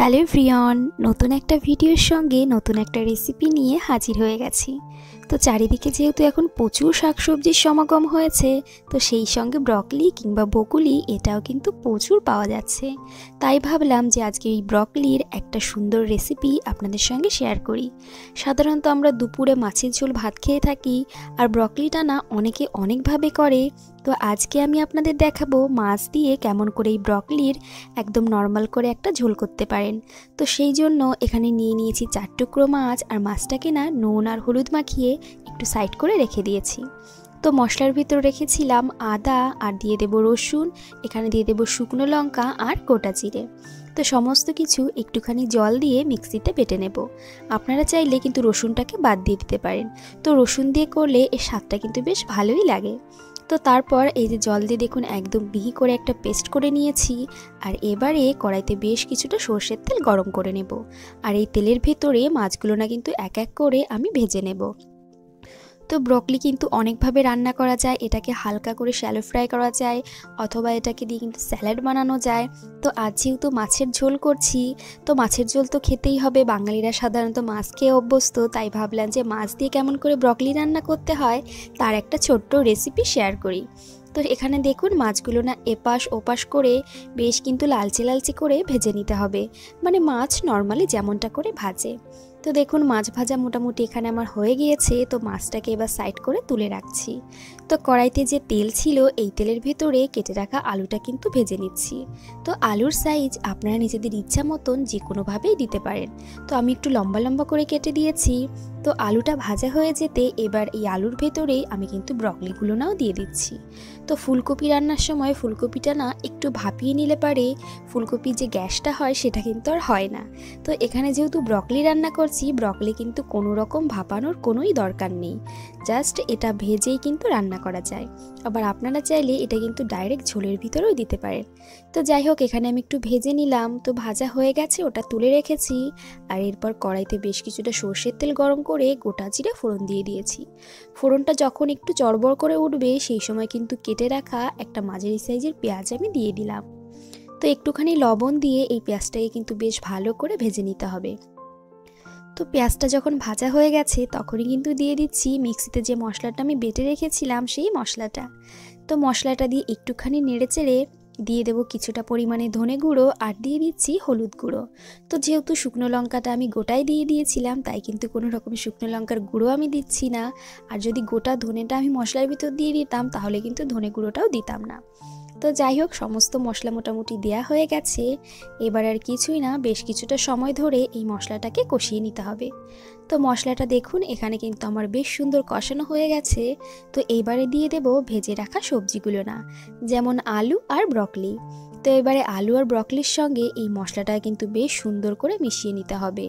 Hello everyone, নতুন একটা ভিডিওর সঙ্গে নতুন একটা রেসিপি নিয়ে হাজির হয়ে গেছি। তো চারিদিকে যেহেতু এখন প্রচুর শাকসবজির সমাগম হয়েছে, তো সেই সঙ্গে ব্রকলি কিংবা বকুলি এটাও কিন্তু প্রচুর পাওয়া যাচ্ছে। তাই ভাবলাম যে আজকে এই ব্রকলির একটা সুন্দর রেসিপি আপনাদের সঙ্গে শেয়ার করি। সাধারণত আমরা দুপুরে মাছের ঝোল ভাত খেয়ে থাকি, আর ব্রকলিটা না অনেকে অনেকভাবে করে। তো আজকে আমি আপনাদের দেখাবো মাছ দিয়ে কেমন করে এই ব্রকলির একদম নর্মাল করে একটা ঝোল করতে পারেন। তো সেই জন্য এখানে নিয়ে নিয়েছি 4 টুকরো মাছ, আর মাছটাকে না নুন আর হলুদ মাখিয়ে একটু সাইড করে রেখে দিয়েছি। তো মশলার ভিতর রেখেছিলাম আদা, আর দিয়ে দেব রসুন, এখানে দিয়ে দেব শুকনো লঙ্কা আর গোটা জিরে। তো সমস্ত কিছু একটুখানি জল দিয়ে মিক্সিতে বেটে নেব। আপনারা চাইলে কিন্তু রসুনটাকে বাদ দিয়ে দিতে পারেন। তো রসুন দিয়ে করলে এর স্বাদটা কিন্তু বেশ ভালোই লাগে। তো তারপর এই যে জল দিয়ে দেখুন একদম মিহি করে একটা পেস্ট করে নিয়েছি। আর এবারে কড়াইতে বেশ কিছুটা সর্ষের তেল গরম করে নেব। আর এই তেলের ভেতরে মাছগুলো না কিন্তু এক এক করে আমি ভেজে নেব। তো ব্রকলি কিন্তু অনেকভাবে রান্না করা যায়। এটাকে হালকা করে শ্যালো ফ্রাই করা যায়, অথবা এটাকে দিয়ে কিন্তু স্যালাড বানানো যায়। তো আজ যেহেতু মাছের ঝোল করছি, তো মাছের ঝোল তো খেতেই হবে, বাঙালিরা সাধারণত মাছ খেয়ে অভ্যস্ত। তাই ভাবলাম যে মাছ দিয়ে কেমন করে ব্রকলি রান্না করতে হয় তার একটা ছোট্ট রেসিপি শেয়ার করি। তো এখানে দেখুন মাছগুলো না এপাশ ওপাশ করে বেশ কিন্তু লালচে লালচে করে ভেজে নিতে হবে, মানে মাছ নর্মালি যেমনটা করে ভাজে। তো দেখুন মাছ ভাজা মোটামুটি এখানে আমার হয়ে গিয়েছে। তো মাছটাকে এবার সাইড করে তুলে রাখছি। তো কড়াইতে যে তেল ছিল এই তেলের ভেতরে কেটে রাখা আলুটা কিন্তু ভেজে নিচ্ছি। তো আলুর সাইজ আপনারা নিজেদের ইচ্ছা মতন যে কোনোভাবেই দিতে পারেন। তো আমি একটু লম্বা লম্বা করে কেটে দিয়েছি। তো আলুটা ভাজা হয়ে যেতে এবার এই আলুর ভেতরেই আমি কিন্তু ব্রকলিগুলো নাও দিয়ে দিচ্ছি। তো ফুলকপি রান্নার সময় ফুলকপিটা না একটু ভাপিয়ে নিলে পারে ফুলকপির যে গ্যাসটা হয় সেটা কিন্তু আর হয় না। তো এখানে যেহেতু ব্রকলি রান্না করছি, ব্রকলি কিন্তু কোনো রকম ভাপানোর কোনোই দরকার নেই, জাস্ট এটা ভেজেই কিন্তু রান্না করা যায়। আবার আপনারা চাইলে এটা কিন্তু ডাইরেক্ট ঝোলের ভিতরেও দিতে পারেন। তো যাই হোক এখানে আমি একটু ভেজে নিলাম। তো ভাজা হয়ে গেছে, ওটা তুলে রেখেছি। আর এরপর কড়াইতে বেশ কিছুটা সর্ষের তেল গরম করে গোটা জিরে ফোড়ন দিয়ে দিয়েছি। ফোড়নটা যখন একটু চড়বড় করে উঠবে সেই সময় কিন্তু কেটে রাখা একটা মাঝারি সাইজের পেঁয়াজ আমি দিয়ে দিলাম। তো একটুখানি লবণ দিয়ে এই পেঁয়াজটাকে কিন্তু বেশ ভালো করে ভেজে নিতে হবে। তো পেঁয়াজটা যখন ভাজা হয়ে গেছে তখনই কিন্তু দিয়ে দিচ্ছি মিক্সিতে যে মশলাটা আমি বেটে রেখেছিলাম সেই মশলাটা। তো মশলাটা দিয়ে একটুখানি নেড়েচেড়ে দিয়ে দেবো কিছুটা পরিমাণে ধনে গুঁড়ো, আর দিয়ে দিচ্ছি হলুদ গুঁড়ো। তো যেহেতু শুকনো লঙ্কাটা আমি গোটায় দিয়ে দিয়েছিলাম, তাই কিন্তু কোনো রকম শুকনো লঙ্কার গুঁড়ো আমি দিচ্ছি না। আর যদি গোটা ধনেটা আমি মশলার ভিতর দিয়ে দিতাম তাহলে কিন্তু ধনে গুঁড়োটাও দিতাম না। তো যাই হোক সমস্ত মশলা মোটামুটি দেয়া হয়ে গেছে। এবার আর কিছুই না, বেশ কিছুটা সময় ধরে এই মশলাটাকে কষিয়ে নিতে হবে। তো মশলাটা দেখুন এখানে কিন্তু আমার বেশ সুন্দর কষানো হয়ে গেছে। তো এইবারে দিয়ে দেব ভেজে রাখা সবজিগুলো, না যেমন আলু আর ব্রকলি। তো এবারে আলু আর ব্রকলির সঙ্গে এই মশলাটা কিন্তু বেশ সুন্দর করে মিশিয়ে নিতে হবে,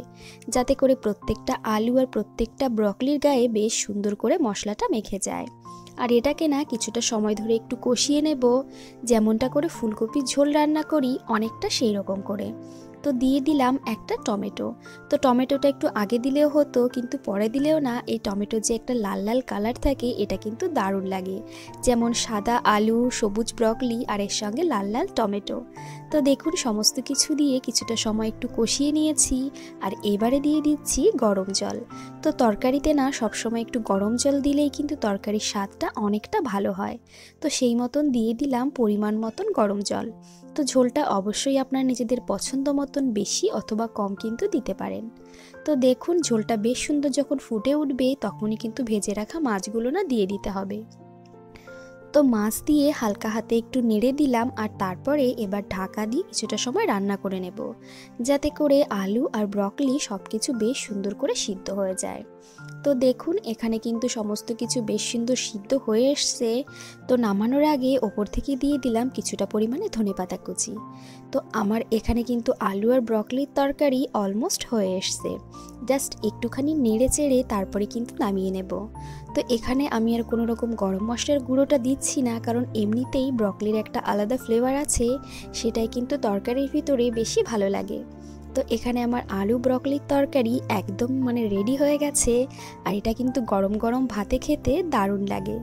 যাতে করে প্রত্যেকটা আলু আর প্রত্যেকটা ব্রকলির গায়ে বেশ সুন্দর করে মশলাটা মেখে যায়। আর এটাকে না কিছুটা সময় ধরে একটু কষিয়ে নেব, যেমনটা করে ফুলকপির ঝোল রান্না করি অনেকটা সেই রকম করে। তো দিয়ে দিলাম একটা টমেটো। তো টমেটোটা একটু আগে দিলেও হতো, কিন্তু পরে দিলেও না, এই টমেটোর যে একটা লাল লাল কালার থাকে এটা কিন্তু দারুণ লাগে। যেমন সাদা আলু, সবুজ ব্রকলি আর এর সঙ্গে লাল লাল টমেটো। তো দেখুন সমস্ত কিছু দিয়ে কিছুটা সময় একটু কষিয়ে নিয়েছি। আর এবারে দিয়ে দিচ্ছি গরম জল। তো তরকারিতে না সবসময় একটু গরম জল দিলেই কিন্তু তরকারির স্বাদটা অনেকটা ভালো হয়। তো সেই মতন দিয়ে দিলাম পরিমাণ মতন গরম জল। তো ঝোলটা অবশ্যই আপনার নিজেদের পছন্দ মতন বেশি অথবা কম কিন্তু দিতে পারেন। তো দেখুন ঝোলটা বেশ সুন্দর যখন ফুটে উঠবে তখনই কিন্তু ভেজে রাখা মাছগুলো না দিয়ে দিতে হবে। তো মাছ দিয়ে হালকা হাতে একটু নেড়ে দিলাম, আর তারপরে এবার ঢাকা দিয়ে কিছুটা সময় রান্না করে নেব, যাতে করে আলু আর ব্রকলি সব কিছু বেশ সুন্দর করে সিদ্ধ হয়ে যায়। তো দেখুন এখানে কিন্তু সমস্ত কিছু বেশ সুন্দর সিদ্ধ হয়ে এসছে। তো নামানোর আগে ওপর থেকে দিয়ে দিলাম কিছুটা পরিমাণে ধনেপাতা কুচি। তো আমার এখানে কিন্তু আলু আর ব্রকলির তরকারি অলমোস্ট হয়ে এসছে, জাস্ট একটুখানি নেড়ে চেড়ে তারপরে কিন্তু নামিয়ে নেব। তো এখানে আমি আর কোনো রকম গরম মশলার গুঁড়োটা দিচ্ছি না, কারণ এমনিতেই ব্রকলির একটা আলাদা ফ্লেভার আছে, সেটাই কিন্তু তরকারির ভিতরে বেশি ভালো লাগে। তো এখানে আমার আলু ব্রকলির তরকারি একদম রেডি হয়ে গেছে। আর এটা কিন্তু গরম গরম ভাতে খেতে দারুণ লাগে।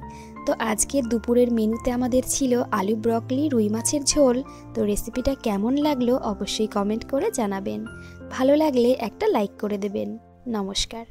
তো আজকের দুপুরের মেনুতে আমাদের ছিল আলু ব্রকলি রুই মাছের ঝোল। তো রেসিপিটা কেমন লাগলো অবশ্যই কমেন্ট করে জানাবেন। ভালো লাগলে একটা লাইক করে দেবেন। নমস্কার।